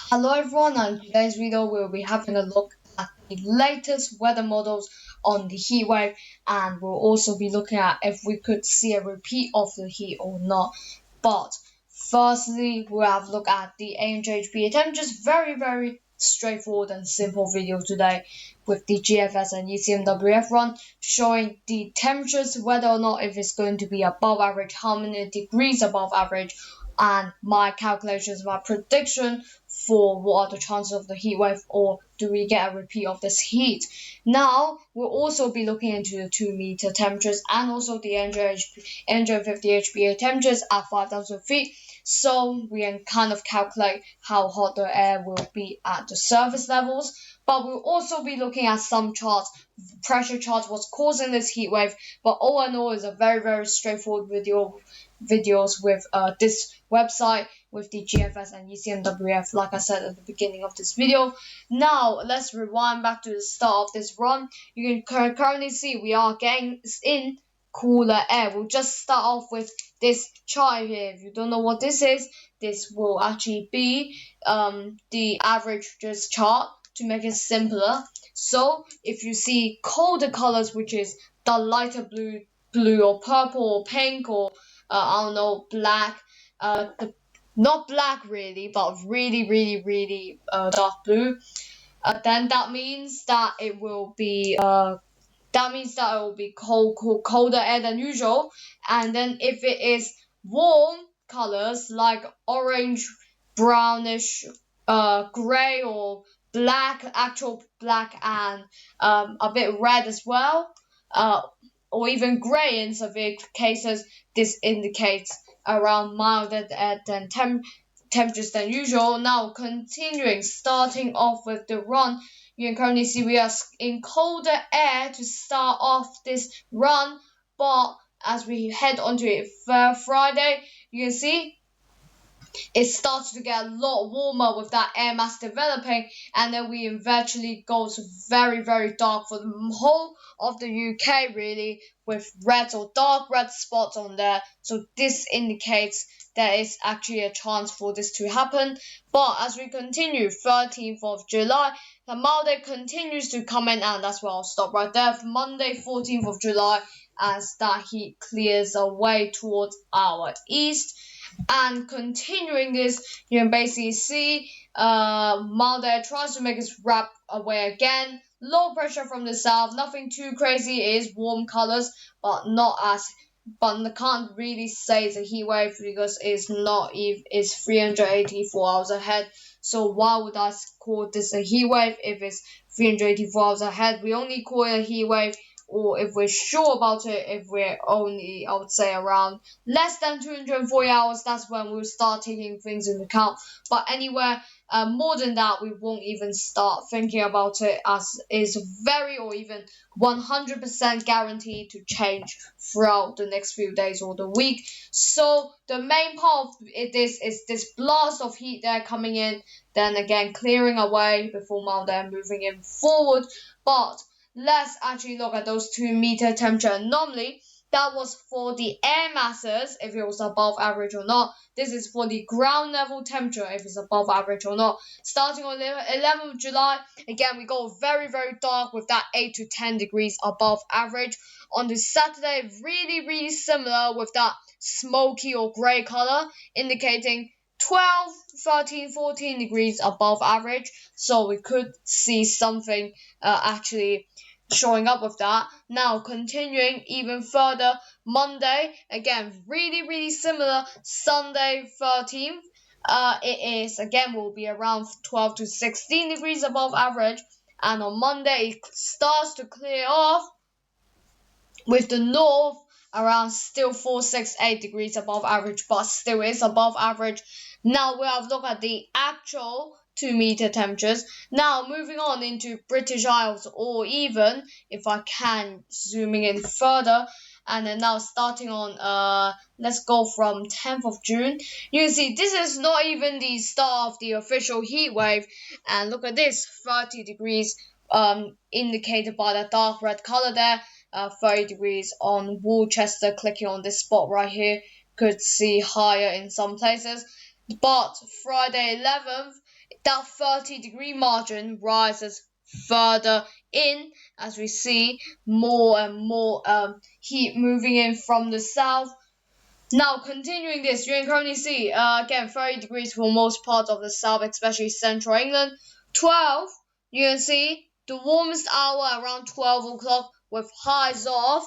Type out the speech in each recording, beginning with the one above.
Hello everyone, and in today's video we'll be having a look at the latest weather models on the heat wave, and we'll also be looking at if we could see a repeat of the heat or not. But firstly, we'll have a look at the AMJ temperatures. Very straightforward and simple video today with the GFS and ECMWF run showing the temperatures, whether or not if it's going to be above average, how many degrees above average, and my calculations, my prediction for what are the chances of the heat wave, or do we get a repeat of this heat. Now we'll also be looking into the 2-meter temperatures and also the NJ50 HPA temperatures at 5,000 feet, so we can kind of calculate how hot the air will be at the surface levels. But we'll also be looking at some charts, pressure charts, what's causing this heat wave. But all in all, is a very straightforward videos with this website with the GFS and ECMWF, like I said at the beginning of this video. Now let's rewind back to the start of this run. You can currently see we are getting in cooler air. We'll just start off with this chart here. If you don't know what this is, this will actually be the averages chart to make it simpler. So if you see colder colors, which is the lighter blue or purple or pink or I don't know, black, not black really, but really dark blue, then that means that it will be colder air than usual. And then if it is warm colors like orange, brownish, gray or black, actual black, and a bit red as well, or even gray in severe cases, this indicates around milder temperatures than usual. Now continuing, starting off with the run, you can currently see we are in colder air to start off this run, but as we head onto it Friday, you can see it starts to get a lot warmer with that air mass developing, and then we eventually goes very dark for the whole of the UK really, with red or dark red spots on there. So this indicates there is actually a chance for this to happen. But as we continue, 13th of July, the mild air continues to come in, and that's where I'll stop right there. For Monday, 14th of July, as that heat clears away towards our east. And continuing this, you can basically see mild air tries to make its wrap away again. Low pressure from the south, nothing too crazy. It is warm colors, but I can't really say it's a heat wave because it's 384 hours ahead. So why would I call this a heat wave if it's 384 hours ahead? We only call it a heat wave, or if we're sure about it, if we're only, I would say, around less than 240 hours, that's when we'll start taking things into account. But anywhere more than that, we won't even start thinking about it, as is very or even 100% guaranteed to change throughout the next few days or the week. So the main part of this is this blast of heat there coming in, then again clearing away before mild air moving in forward. But let's actually look at those 2-meter temperature anomaly. That was for the air masses, if it was above average or not. This is for the ground level temperature, if it's above average or not. Starting on 11th of July, again, we go very dark with that 8 to 10 degrees above average. On the Saturday, really similar with that smoky or grey color, indicating 12, 13, 14 degrees above average. So we could see something actually showing up with that. Now continuing even further, Monday, again really similar. Sunday 13th, it is again will be around 12 to 16 degrees above average, and on Monday it starts to clear off with the north around still 4, 6, 8 degrees above average, but still is above average. Now we'll have a look at the actual 2-meter temperatures. Now moving on into British Isles, or even if I can zooming in further, and then now starting on let's go from 10th of June. You can see this is not even the start of the official heat wave, and look at this, 30 degrees indicated by the dark red color there. 30 degrees on Worcester. Clicking on this spot right here, could see higher in some places. But Friday 11th, that 30-degree margin rises further in as we see more and more heat moving in from the south. Now, continuing this, you can currently see again 30 degrees for most parts of the south, especially central England. 12, you can see the warmest hour around 12 o'clock with highs of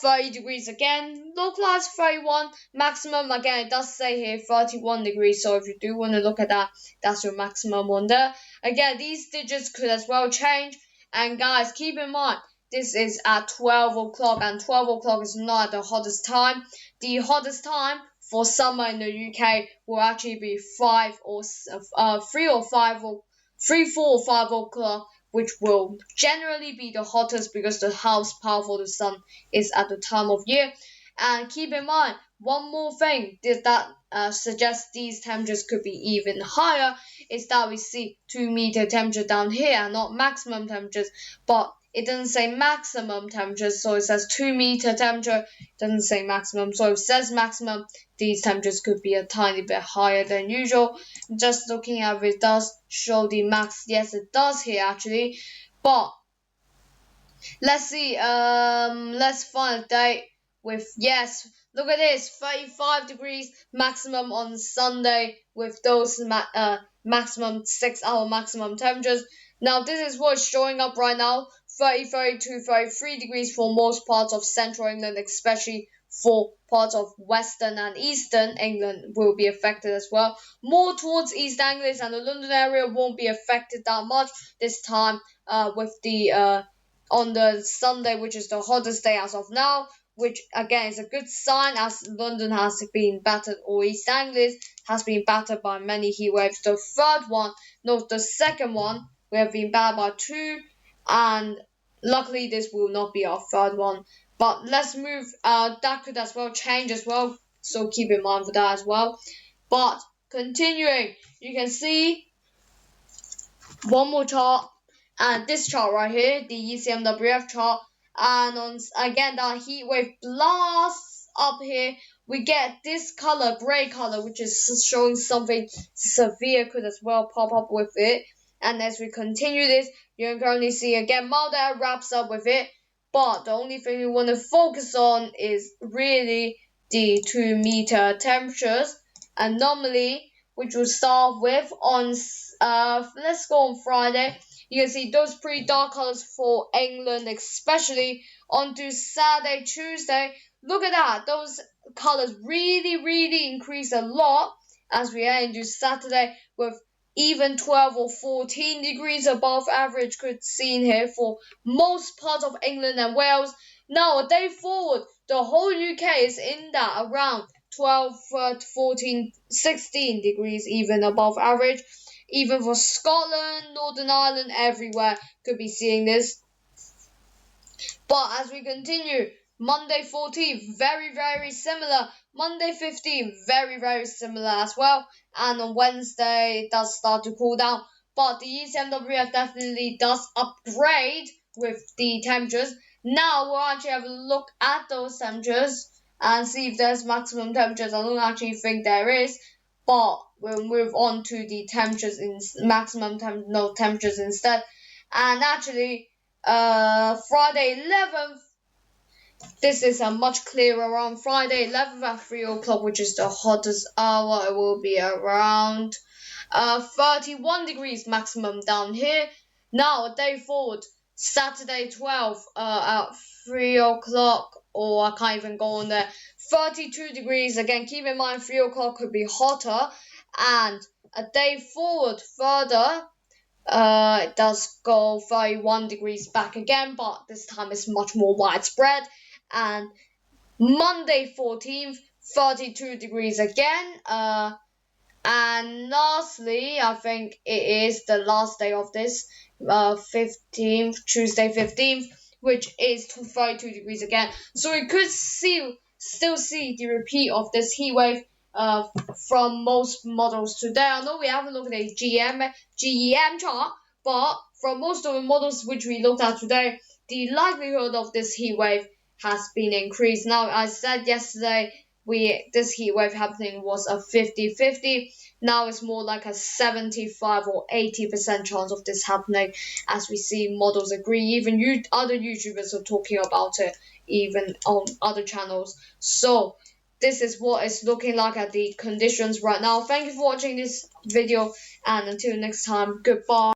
30 degrees again. Localized 31, maximum again, it does say here 31 degrees, so if you do want to look at that, that's your maximum one there. Again, these digits could as well change, and guys, keep in mind, this is at 12 o'clock, and 12 o'clock is not the hottest time. The hottest time for summer in the UK will actually be 3, 4, or 5 o'clock, which will generally be the hottest because the how powerful the sun is at the time of year. And keep in mind, one more thing that suggests these temperatures could be even higher is that we see 2-meter temperature down here, not maximum temperatures, but it doesn't say maximum temperature, so it says 2-meter temperature, it doesn't say maximum, so if it says maximum, these temperatures could be a tiny bit higher than usual. Just looking at it does show the max, yes it does here actually, but let's see, let's find a date with, yes, look at this, 35 degrees maximum on Sunday with those maximum 6-hour maximum temperatures. Now this is what's showing up right now, 30, 32, 33 degrees for most parts of central England, especially for parts of western and eastern England will be affected as well. More towards East Anglia and the London area won't be affected that much this time with the on the Sunday, which is the hottest day as of now, which again is a good sign as London has been battered, or East Anglia has been battered by many heat waves. The third one, no, the second one, we have been battered by 2, and luckily this will not be our third one. But let's move, that could as well change as well, so keep in mind for that as well. But continuing, you can see one more chart, and this chart right here, the ECMWF chart, and on again that heat wave blasts up here, we get this color, gray color, which is showing something severe could as well pop up with it. And as we continue this, you can currently see again mild air wraps up with it, but the only thing we want to focus on is really the 2-meter temperatures. And normally, which we'll start with on let's go on Friday. You can see those pretty dark colors for England, especially onto Saturday, Tuesday. Look at that, those colors really increase a lot as we head into Saturday with even 12 or 14 degrees above average could seen here for most parts of England and Wales. Now a day forward, the whole UK is in that around 12, 14, 16 degrees even above average. Even for Scotland, Northern Ireland, everywhere could be seeing this. But as we continue, Monday 14th, very similar. Monday 15th, very similar as well. And on Wednesday, it does start to cool down. But the ECMWF definitely does upgrade with the temperatures. Now we'll actually have a look at those temperatures and see if there's maximum temperatures. I don't actually think there is, but we'll move on to the temperatures in maximum temperatures instead. And actually, Friday 11th, this is a much clearer on Friday 11th at 3 o'clock, which is the hottest hour. It will be around 31 degrees maximum down here. Now a day forward, Saturday 12th at 3 o'clock, or I can't even go on there, 32 degrees. Again, keep in mind 3 o'clock could be hotter. And a day forward further, it does go 31 degrees back again, but this time it's much more widespread. And Monday 14th, 32 degrees again. And lastly, I think it is the last day of this, 15th, Tuesday 15th, which is 32 degrees again. So we could still see the repeat of this heat wave from most models today. I know we haven't looked at a GEM chart, but from most of the models which we looked at today, the likelihood of this heat wave has been increased. Now, I said yesterday this heat wave happening was a 50-50. Now it's more like a 75 or 80% chance of this happening, as we see models agree. Even other YouTubers are talking about it, even on other channels. So this is what it's looking like at the conditions right now. Thank you for watching this video, and until next time, goodbye.